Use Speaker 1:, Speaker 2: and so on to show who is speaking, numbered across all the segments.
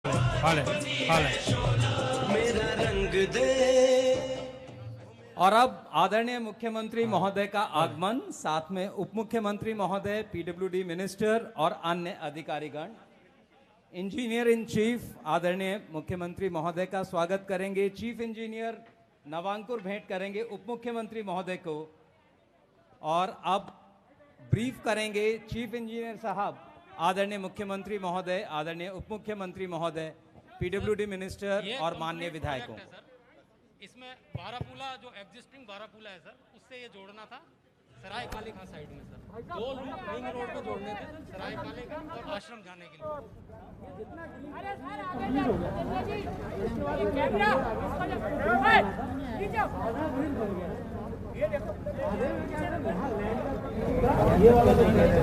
Speaker 1: हाल
Speaker 2: मेरा रंग दे।
Speaker 3: और अब आदरणीय मुख्यमंत्री महोदय का आगमन, साथ में उप मुख्यमंत्री महोदय, पीडब्ल्यूडी मिनिस्टर और अन्य अधिकारीगण। इंजीनियर इन चीफ आदरणीय मुख्यमंत्री महोदय का स्वागत करेंगे। चीफ इंजीनियर नवांकुर भेंट करेंगे उप मुख्यमंत्री महोदय को और अब ब्रीफ करेंगे चीफ इंजीनियर साहब आदरणीय मुख्यमंत्री महोदय, आदरणीय उप मुख्यमंत्री महोदय, पीडब्ल्यूडी मिनिस्टर और माननीय विधायकों।
Speaker 1: इसमें बारापूला जो एग्जिस्टिंग बारापूला है सर, उससे ये जोड़ना था सराय काले खां साइड में सर, दो रिंग रोड को जोड़ने थे, सराय काले खां और आश्रम जाने के लिए।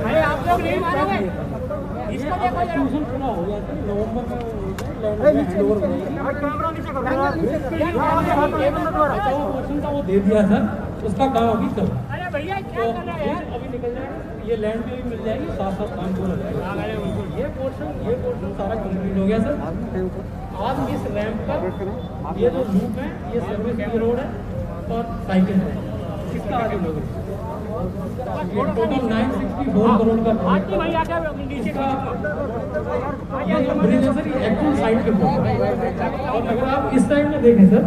Speaker 4: अरे आप लोग नहीं मारोगे, इसको देखो ट्यूशन खुला हो गया था नवंबर में, कैमरा नीचे करो, वो दे दिया सर, उसका काम अभी चल रहा है। अरे भैया क्या कर रहे हैं, अभी निकल जाएगा, ये लैंड भी मिल जाएगी, साथ साथ काम पूरा लगेगा। ये पोर्शन सारा कंप्लीट हो गया सर। आज इस रैंप का ये जो लूप है, ये सर्विस रोड है और साइकिल है, इसका आगे लोग टोटल 964 करोड़ का ये जो ब्रिज है सर, ये एक्चुअल साइड के ऊपर। और अगर आप इस साइड में देखें सर,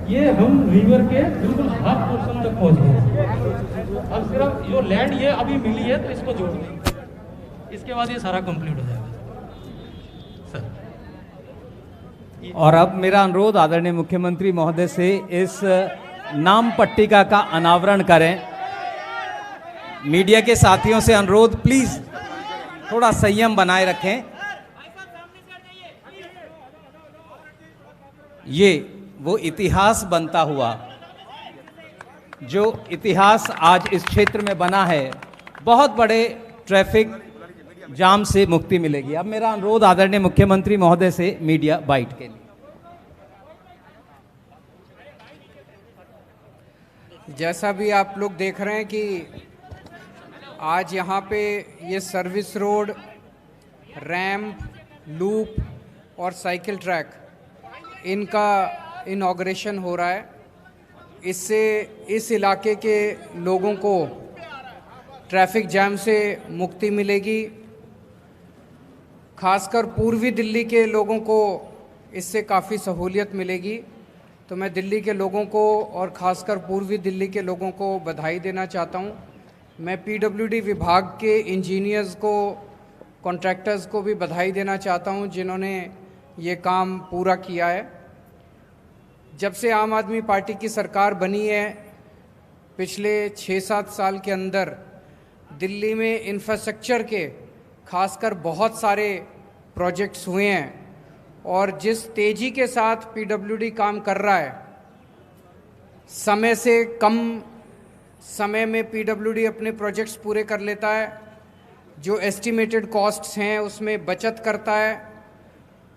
Speaker 4: ये हम रिवर के बिल्कुल हाफ पोर्शन तक पहुंच गए। अब सिर्फ जो लैंड ये अभी मिली है तो इसको जोड़ देंगे, इसके बाद ये सारा कंप्लीट हो जाएगा सर।
Speaker 3: और अब मेरा अनुरोध आदरणीय मुख्यमंत्री महोदय से इस नाम पट्टिका का अनावरण करें। मीडिया के साथियों से अनुरोध, प्लीज थोड़ा संयम बनाए रखें। ये वो इतिहास बनता हुआ, जो इतिहास आज इस क्षेत्र में बना है, बहुत बड़े ट्रैफिक जाम से मुक्ति मिलेगी। अब मेरा अनुरोध आदरणीय मुख्यमंत्री महोदय से मीडिया बाइट के लिए।
Speaker 5: जैसा भी आप लोग देख रहे हैं कि आज यहाँ पे ये सर्विस रोड, रैंप, लूप और साइकिल ट्रैक, इनका इनॉग्रेशन हो रहा है। इससे इस इलाके के लोगों को ट्रैफिक जैम से मुक्ति मिलेगी। खासकर पूर्वी दिल्ली के लोगों को इससे काफ़ी सहूलियत मिलेगी। तो मैं दिल्ली के लोगों को और ख़ासकर पूर्वी दिल्ली के लोगों को बधाई देना चाहता हूँ। मैं पीडब्ल्यूडी विभाग के इंजीनियर्स को, कॉन्ट्रैक्टर्स को भी बधाई देना चाहता हूँ जिन्होंने ये काम पूरा किया है। जब से आम आदमी पार्टी की सरकार बनी है, पिछले 6-7 साल के अंदर दिल्ली में इंफ्रास्ट्रक्चर के खासकर बहुत सारे प्रोजेक्ट्स हुए हैं और जिस तेज़ी के साथ पीडब्ल्यूडी काम कर रहा है, समय से कम समय में पीडब्ल्यूडी अपने प्रोजेक्ट्स पूरे कर लेता है। जो एस्टिमेटेड कॉस्ट्स हैं उसमें बचत करता है।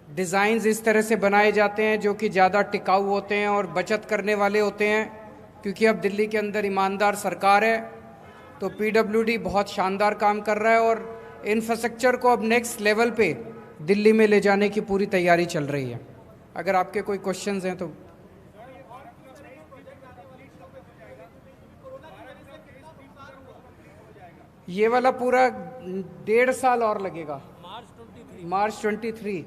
Speaker 5: डिज़ाइंस इस तरह से बनाए जाते हैं जो कि ज़्यादा टिकाऊ होते हैं और बचत करने वाले होते हैं, क्योंकि अब दिल्ली के अंदर ईमानदार सरकार है। तो पीडब्ल्यूडी बहुत शानदार काम कर रहा है और इंफ्रास्ट्रक्चर को अब नेक्स्ट लेवल पे दिल्ली में ले जाने की पूरी तैयारी चल रही है। अगर आपके कोई क्वेश्चंस हैं तो। ये वाला पूरा 1.5 साल और लगेगा, मार्च 23।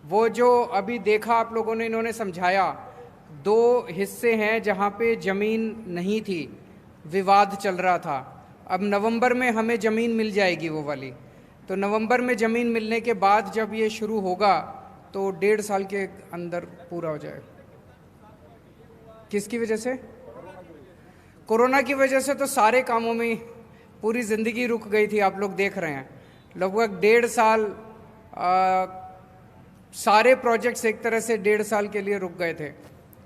Speaker 5: वो जो अभी देखा आप लोगों ने, इन्होंने समझाया, 2 हिस्से हैं जहाँ पे ज़मीन नहीं थी, विवाद चल रहा था। अब नवंबर में हमें ज़मीन मिल जाएगी वो वाली। तो नवंबर में ज़मीन मिलने के बाद जब ये शुरू होगा तो 1.5 साल के अंदर पूरा हो जाएगा। किसकी वजह से? कोरोना की वजह से तो सारे कामों में पूरी ज़िंदगी रुक गई थी। आप लोग देख रहे हैं लगभग 1.5 साल सारे प्रोजेक्ट्स एक तरह से 1.5 साल के लिए रुक गए थे।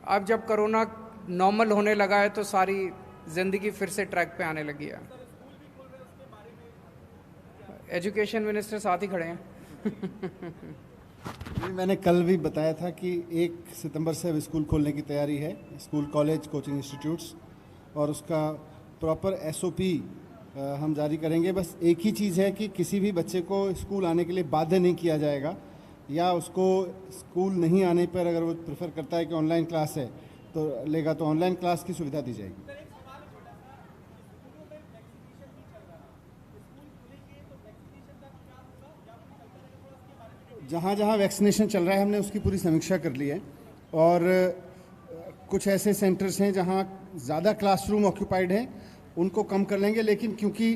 Speaker 5: अब जब कोरोना नॉर्मल होने लगा है तो सारी ज़िंदगी फिर से ट्रैक पे आने लगी है। एजुकेशन मिनिस्टर साथ ही खड़े हैं।
Speaker 6: मैंने कल भी बताया था कि 1 सितंबर से अब स्कूल खोलने की तैयारी है, स्कूल, कॉलेज, कोचिंग इंस्टीट्यूट्स, और उसका प्रॉपर एसओपी हम जारी करेंगे। बस एक ही चीज़ है कि किसी भी बच्चे को स्कूल आने के लिए बाध्य नहीं किया जाएगा। या उसको स्कूल नहीं आने पर अगर वो प्रेफर करता है कि ऑनलाइन क्लास है तो लेगा, तो ऑनलाइन क्लास की सुविधा दी जाएगी। जहाँ जहाँ वैक्सीनेशन चल रहा है हमने उसकी पूरी समीक्षा कर ली है, और कुछ ऐसे सेंटर्स हैं जहाँ ज़्यादा क्लासरूम ऑक्यूपाइड हैं उनको कम कर लेंगे, लेकिन क्योंकि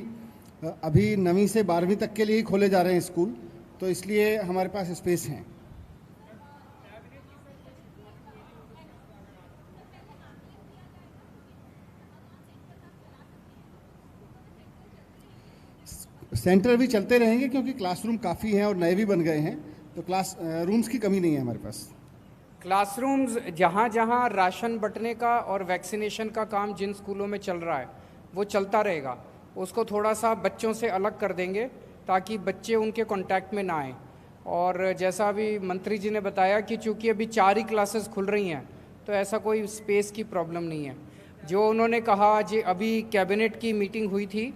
Speaker 6: अभी 9वीं से 12वीं तक के लिए ही खोले जा रहे हैं स्कूल, तो इसलिए हमारे पास स्पेस हैं। सेंटर भी चलते रहेंगे क्योंकि क्लासरूम काफ़ी हैं और नए भी बन गए हैं, तो क्लास रूम्स की कमी नहीं है हमारे पास।
Speaker 5: क्लासरूम्स जहाँ जहाँ राशन बंटने का और वैक्सीनेशन का काम जिन स्कूलों में चल रहा है वो चलता रहेगा, उसको थोड़ा सा बच्चों से अलग कर देंगे ताकि बच्चे उनके कांटेक्ट में ना आए। और जैसा अभी मंत्री जी ने बताया कि चूंकि अभी 4 ही क्लासेस खुल रही हैं तो ऐसा कोई स्पेस की प्रॉब्लम नहीं है। जो उन्होंने कहा, जी अभी कैबिनेट की मीटिंग हुई थी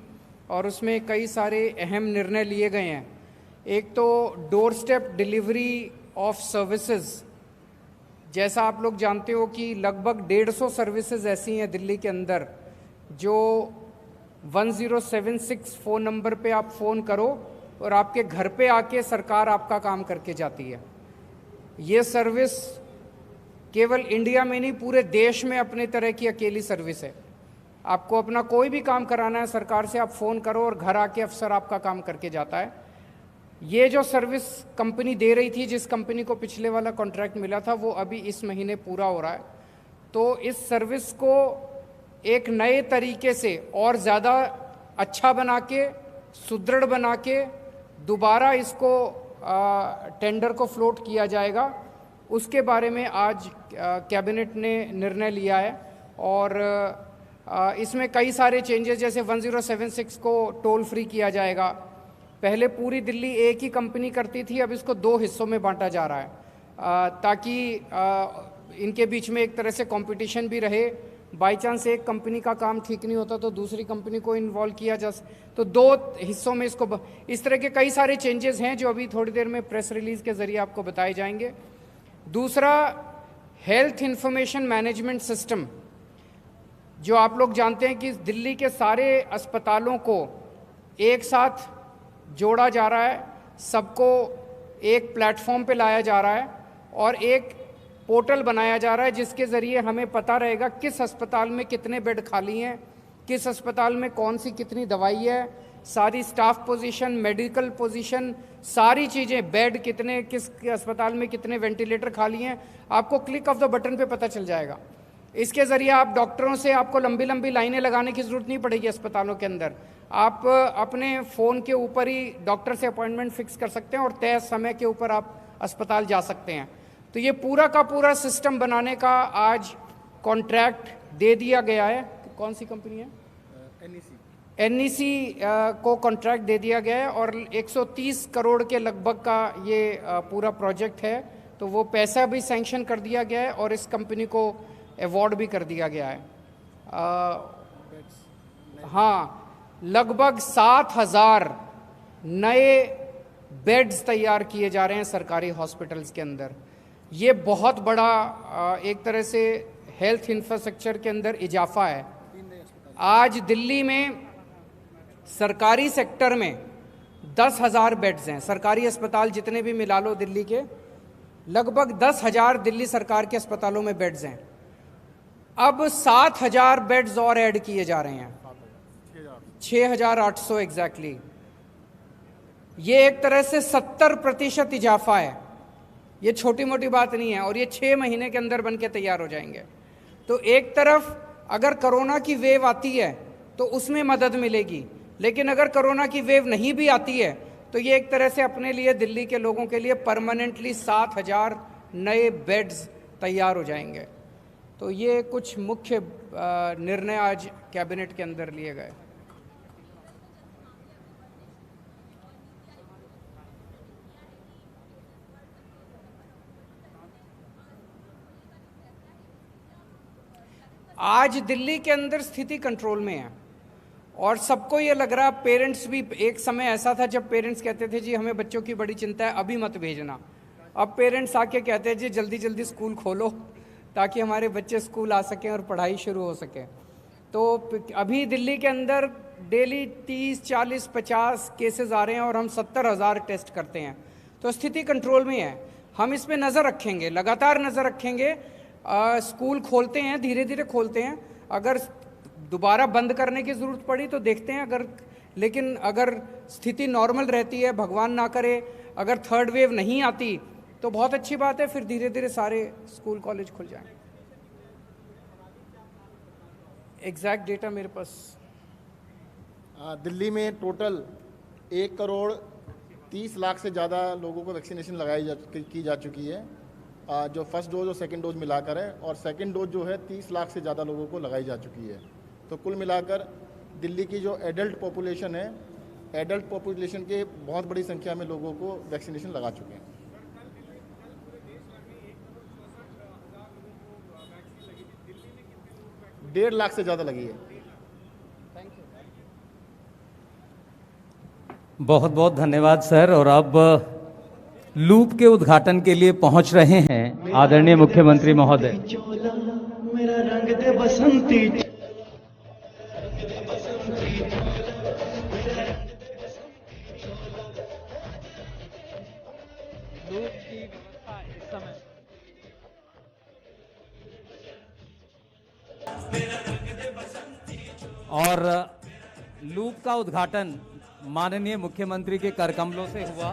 Speaker 5: और उसमें कई सारे अहम निर्णय लिए गए हैं। एक तो door step delivery of services, जैसा आप लोग जानते हो कि लगभग 150 सर्विसेज ऐसी हैं दिल्ली के अंदर जो 1076 फ़ोन नंबर पे आप फ़ोन करो और आपके घर पे आके सरकार आपका काम करके जाती है। ये सर्विस केवल इंडिया में नहीं, पूरे देश में अपने तरह की अकेली सर्विस है। आपको अपना कोई भी काम कराना है सरकार से, आप फ़ोन करो और घर आके अफसर आपका काम करके जाता है। ये जो सर्विस कंपनी दे रही थी, जिस कंपनी को पिछले वाला कॉन्ट्रैक्ट मिला था, वो अभी इस महीने पूरा हो रहा है। तो इस सर्विस को एक नए तरीके से और ज़्यादा अच्छा बना के, सुदृढ़ बना के दोबारा इसको टेंडर को फ्लोट किया जाएगा। उसके बारे में आज कैबिनेट ने निर्णय लिया है और इसमें कई सारे चेंजेस, जैसे 1076 को टोल फ्री किया जाएगा। पहले पूरी दिल्ली एक ही कंपनी करती थी, अब इसको 2 हिस्सों में बांटा जा रहा है ताकि इनके बीच में एक तरह से कंपटीशन भी रहे। बाई चांस एक कंपनी का काम ठीक नहीं होता तो दूसरी कंपनी को इन्वॉल्व किया जा, तो 2 हिस्सों में इसको, इस तरह के कई सारे चेंजेस हैं जो अभी थोड़ी देर में प्रेस रिलीज के जरिए आपको बताए जाएंगे। दूसरा, हेल्थ इंफॉर्मेशन मैनेजमेंट सिस्टम, जो आप लोग जानते हैं कि दिल्ली के सारे अस्पतालों को एक साथ जोड़ा जा रहा है, सबको एक प्लेटफॉर्म पे लाया जा रहा है और एक पोर्टल बनाया जा रहा है जिसके ज़रिए हमें पता रहेगा किस अस्पताल में कितने बेड खाली हैं, किस अस्पताल में कौन सी कितनी दवाई है, सारी स्टाफ पोजीशन, मेडिकल पोजीशन, सारी चीज़ें, बेड कितने, किस अस्पताल में कितने वेंटिलेटर खाली हैं, आपको क्लिक ऑफ द बटन पे पता चल जाएगा। इसके ज़रिए आप डॉक्टरों से, आपको लंबी लंबी लाइनें लगाने की ज़रूरत नहीं पड़ेगी अस्पतालों के अंदर। आप अपने फ़ोन के ऊपर ही डॉक्टर से अपॉइंटमेंट फिक्स कर सकते हैं और तय समय के ऊपर आप अस्पताल जा सकते हैं। तो ये पूरा का पूरा सिस्टम बनाने का आज कॉन्ट्रैक्ट दे दिया गया है। कौन सी कंपनी है? NEC को कॉन्ट्रैक्ट दे दिया गया है और 130 करोड़ के लगभग का ये पूरा प्रोजेक्ट है। तो वो पैसा भी सैंक्शन कर दिया गया है और इस कंपनी को अवार्ड भी कर दिया गया है। हाँ, लगभग 7,000 नए बेड्स तैयार किए जा रहे हैं सरकारी हॉस्पिटल्स के अंदर। ये बहुत बड़ा एक तरह से हेल्थ इंफ्रास्ट्रक्चर के अंदर इजाफा है। आज दिल्ली में सरकारी सेक्टर में 10,000 बेड्स हैं। सरकारी अस्पताल जितने भी मिला लो दिल्ली के, लगभग 10,000 दिल्ली सरकार के अस्पतालों में बेड्स हैं। अब 7,000 बेड्स और ऐड किए जा रहे हैं, 6,800 एग्जैक्टली। ये एक तरह से 70% इजाफा है। ये छोटी मोटी बात नहीं है और ये 6 महीने के अंदर बन के तैयार हो जाएंगे। तो एक तरफ अगर कोरोना की वेव आती है तो उसमें मदद मिलेगी, लेकिन अगर कोरोना की वेव नहीं भी आती है तो ये एक तरह से अपने लिए, दिल्ली के लोगों के लिए परमानेंटली 7,000 नए बेड्स तैयार हो जाएंगे। तो ये कुछ मुख्य निर्णय आज कैबिनेट के अंदर लिए गए। आज दिल्ली के अंदर स्थिति कंट्रोल में है और सबको ये लग रहा, पेरेंट्स भी, एक समय ऐसा था जब पेरेंट्स कहते थे जी हमें बच्चों की बड़ी चिंता है, अभी मत भेजना। अब पेरेंट्स आके कहते हैं जी जल्दी जल्दी स्कूल खोलो ताकि हमारे बच्चे स्कूल आ सकें और पढ़ाई शुरू हो सके। तो अभी दिल्ली के अंदर डेली 30, 40, 50 केसेस आ रहे हैं और हम 70,000 टेस्ट करते हैं। तो स्थिति कंट्रोल में है। हम इस पे नज़र रखेंगे, लगातार नज़र रखेंगे। स्कूल खोलते हैं, धीरे धीरे खोलते हैं। अगर दोबारा बंद करने की ज़रूरत पड़ी तो देखते हैं। लेकिन अगर स्थिति नॉर्मल रहती है, भगवान ना करे अगर थर्ड वेव नहीं आती तो बहुत अच्छी बात है, फिर धीरे धीरे सारे स्कूल कॉलेज खुल जाएं। एग्जैक्ट डेटा मेरे पास।
Speaker 2: दिल्ली में टोटल 1,30,00,000 से ज़्यादा लोगों को वैक्सीनेशन की जा चुकी है, जो फर्स्ट डोज और सेकंड डोज मिलाकर है। और सेकंड डोज जो है 30 लाख से ज़्यादा लोगों को लगाई जा चुकी है। तो कुल मिलाकर दिल्ली की जो एडल्ट पॉपुलेशन है, एडल्ट पॉपुलेशन के बहुत बड़ी संख्या में लोगों को वैक्सीनेशन लगा चुके हैं। डेढ़ लाख से ज़्यादा लगी है।
Speaker 3: बहुत बहुत धन्यवाद सर। और अब लूप के उद्घाटन के लिए पहुंच रहे हैं आदरणीय मुख्यमंत्री महोदय।
Speaker 7: मेरा रंग दे बसंती
Speaker 3: और लूप का उद्घाटन माननीय मुख्यमंत्री के कर कमलों से हुआ।